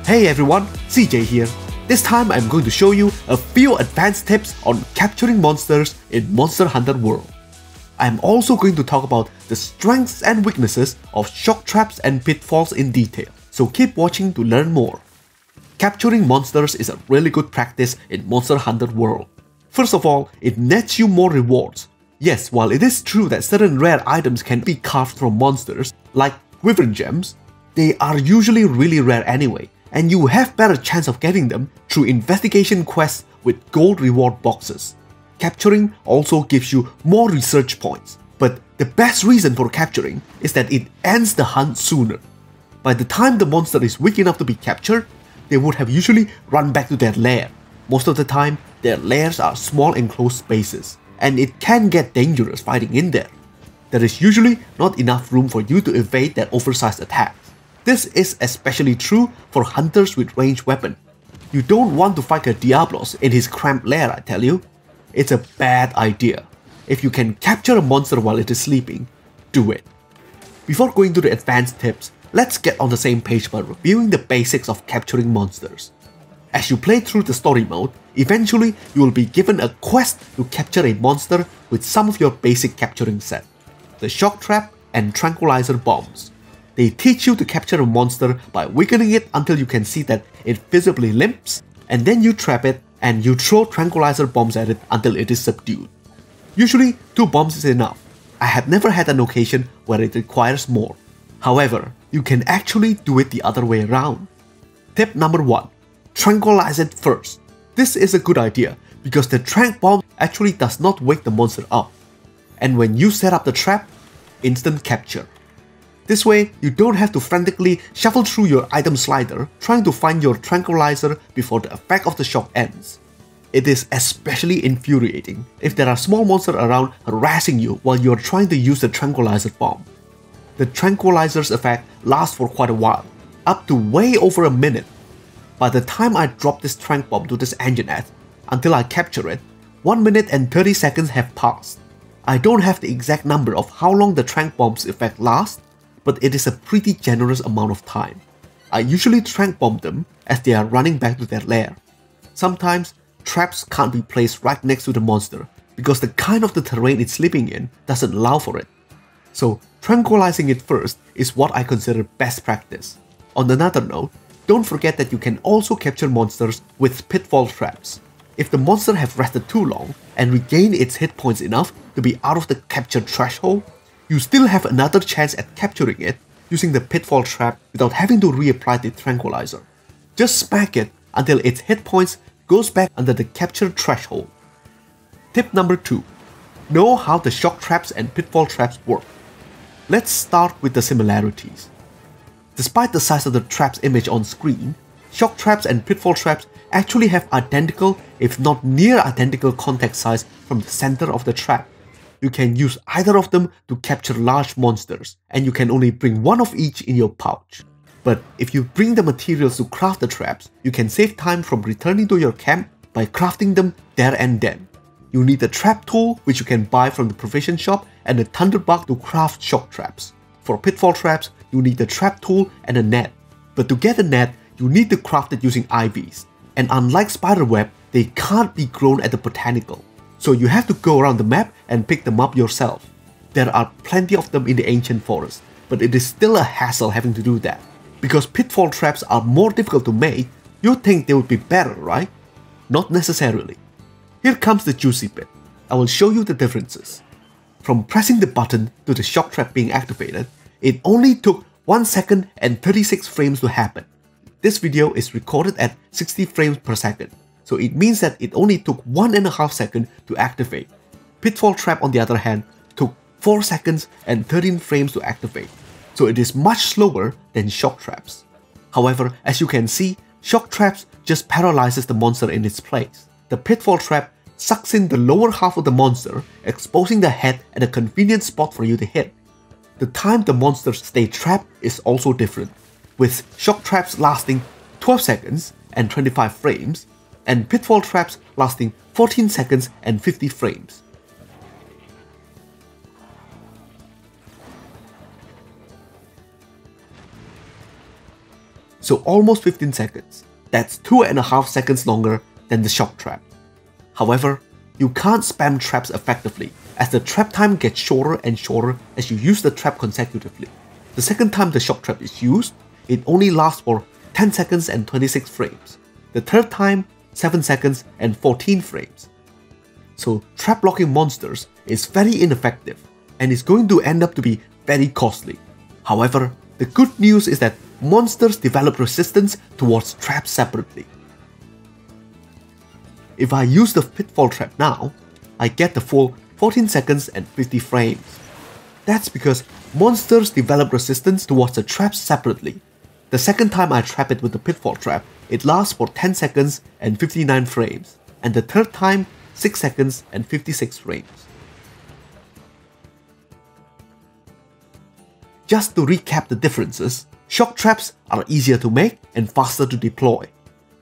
Hey everyone, CJ here. This time I'm going to show you a few advanced tips on capturing monsters in Monster Hunter World. I'm also going to talk about the strengths and weaknesses of shock traps and pitfalls in detail, so keep watching to learn more. Capturing monsters is a really good practice in Monster Hunter World. First of all, it nets you more rewards. Yes, while it is true that certain rare items can be carved from monsters, like Wyvern Gems, they are usually really rare anyway, and you have better chance of getting them through investigation quests with gold reward boxes. Capturing also gives you more research points, but the best reason for capturing is that it ends the hunt sooner. By the time the monster is weak enough to be captured, they would have usually run back to their lair. Most of the time, their lairs are small enclosed spaces, and it can get dangerous fighting in there. There is usually not enough room for you to evade their oversized attacks. This is especially true for hunters with ranged weapons. You don't want to fight a Diablos in his cramped lair, I tell you. It's a bad idea. If you can capture a monster while it is sleeping, do it. Before going to the advanced tips, let's get on the same page by reviewing the basics of capturing monsters. As you play through the story mode, eventually you will be given a quest to capture a monster with some of your basic capturing set: the shock trap and tranquilizer bombs. They teach you to capture a monster by weakening it until you can see that it visibly limps, and then you trap it and you throw tranquilizer bombs at it until it is subdued. Usually 2 bombs is enough. I have never had an occasion where it requires more. However, you can actually do it the other way around. Tip number 1. Tranquilize it first. This is a good idea because the tranq bomb actually does not wake the monster up. And when you set up the trap, instant capture. This way, you don't have to frantically shuffle through your item slider trying to find your tranquilizer before the effect of the shock ends. It is especially infuriating if there are small monsters around harassing you while you are trying to use the tranquilizer bomb. The tranquilizer's effect lasts for quite a while, up to way over a minute. By the time I drop this tranq bomb to this Anjanath, until I capture it, 1 minute and 30 seconds have passed. I don't have the exact number of how long the tranq bomb's effect lasts, but it is a pretty generous amount of time. I usually tranq bomb them as they are running back to their lair. Sometimes, traps can't be placed right next to the monster because the kind of the terrain it's sleeping in doesn't allow for it. So, tranquilizing it first is what I consider best practice. On another note, don't forget that you can also capture monsters with pitfall traps. If the monster has rested too long and regained its hit points enough to be out of the capture threshold, you still have another chance at capturing it using the pitfall trap without having to reapply the tranquilizer. Just smack it until its hit points goes back under the capture threshold. Tip number 2. Know how the shock traps and pitfall traps work. Let's start with the similarities. Despite the size of the trap's image on screen, shock traps and pitfall traps actually have identical, if not near identical contact size from the center of the trap. You can use either of them to capture large monsters, and you can only bring one of each in your pouch. But if you bring the materials to craft the traps, you can save time from returning to your camp by crafting them there and then. You need a trap tool, which you can buy from the provision shop, and a thunderbug to craft shock traps. For pitfall traps, you need a trap tool and a net. But to get a net, you need to craft it using IVs. And unlike spiderweb, they can't be grown at the botanical. So you have to go around the map and pick them up yourself. There are plenty of them in the ancient forest, but it is still a hassle having to do that. Because pitfall traps are more difficult to make, you'd think they would be better, right? Not necessarily. Here comes the juicy bit. I will show you the differences. From pressing the button to the shock trap being activated, it only took 1 second and 36 frames to happen. This video is recorded at 60 frames per second, so it means that it only took 1.5 seconds to activate. Pitfall trap, on the other hand, took 4 seconds and 13 frames to activate, so it is much slower than shock traps. However, as you can see, shock traps just paralyzes the monster in its place. The pitfall trap sucks in the lower half of the monster, exposing the head at a convenient spot for you to hit. The time the monsters stay trapped is also different, with shock traps lasting 12 seconds and 25 frames, and pitfall traps lasting 14 seconds and 50 frames. so almost 15 seconds. That's 2.5 seconds longer than the shock trap. However, you can't spam traps effectively, as the trap time gets shorter and shorter as you use the trap consecutively. The second time the shock trap is used, it only lasts for 10 seconds and 26 frames. The third time, 7 seconds and 14 frames. So trap blocking monsters is very ineffective and is going to end up to be very costly. However, the good news is that monsters develop resistance towards traps separately. If I use the pitfall trap now, I get the full 14 seconds and 50 frames. That's because monsters develop resistance towards the traps separately. The second time I trap it with the pitfall trap, it lasts for 10 seconds and 59 frames, and the third time, 6 seconds and 56 frames. Just to recap the differences, shock traps are easier to make and faster to deploy.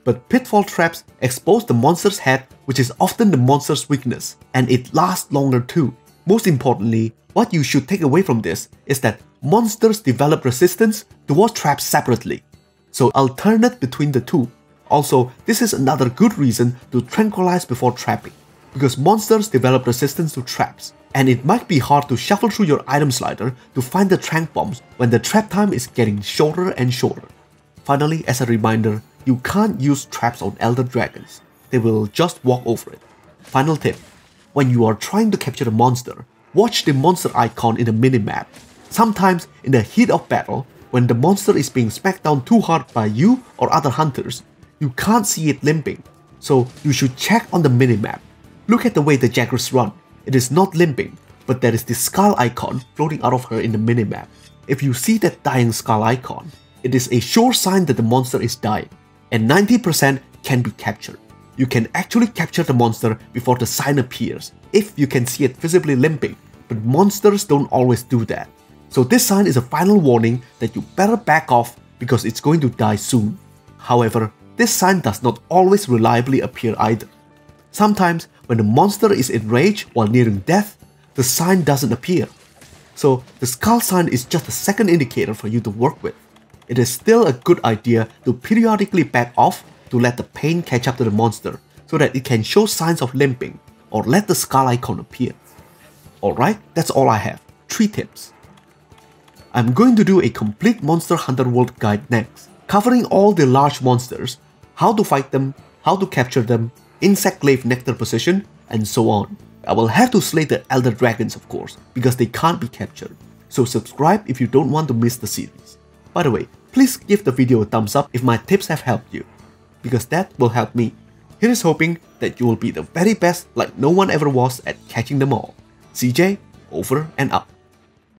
But pitfall traps expose the monster's head, which is often the monster's weakness, and it lasts longer too. Most importantly, what you should take away from this is that monsters develop resistance towards traps separately, so alternate between the two. Also, this is another good reason to tranquilize before trapping, because monsters develop resistance to traps, and it might be hard to shuffle through your item slider to find the trank bombs when the trap time is getting shorter and shorter. Finally, as a reminder, you can't use traps on Elder Dragons, they will just walk over it. Final tip, when you are trying to capture a monster, watch the monster icon in the minimap. Sometimes in the heat of battle, when the monster is being smacked down too hard by you or other hunters, you can't see it limping, so you should check on the minimap. Look at the way the Jagras run, it is not limping, but there is this skull icon floating out of her in the minimap. If you see that dying skull icon, it is a sure sign that the monster is dying, and 90% can be captured. You can actually capture the monster before the sign appears, if you can see it visibly limping, but monsters don't always do that. So this sign is a final warning that you better back off because it's going to die soon. However, this sign does not always reliably appear either. Sometimes, when the monster is enraged while nearing death, the sign doesn't appear. So the skull sign is just a second indicator for you to work with. It is still a good idea to periodically back off to let the pain catch up to the monster so that it can show signs of limping or let the skull icon appear. Alright, that's all I have. 3 tips. I'm going to do a complete Monster Hunter World guide next, covering all the large monsters, how to fight them, how to capture them, insect glaive nectar position, and so on. I will have to slay the Elder Dragons of course, because they can't be captured. So subscribe if you don't want to miss the series. By the way, please give the video a thumbs up if my tips have helped you, because that will help me. Here is hoping that you will be the very best like no one ever was at catching them all. CJ, over and out.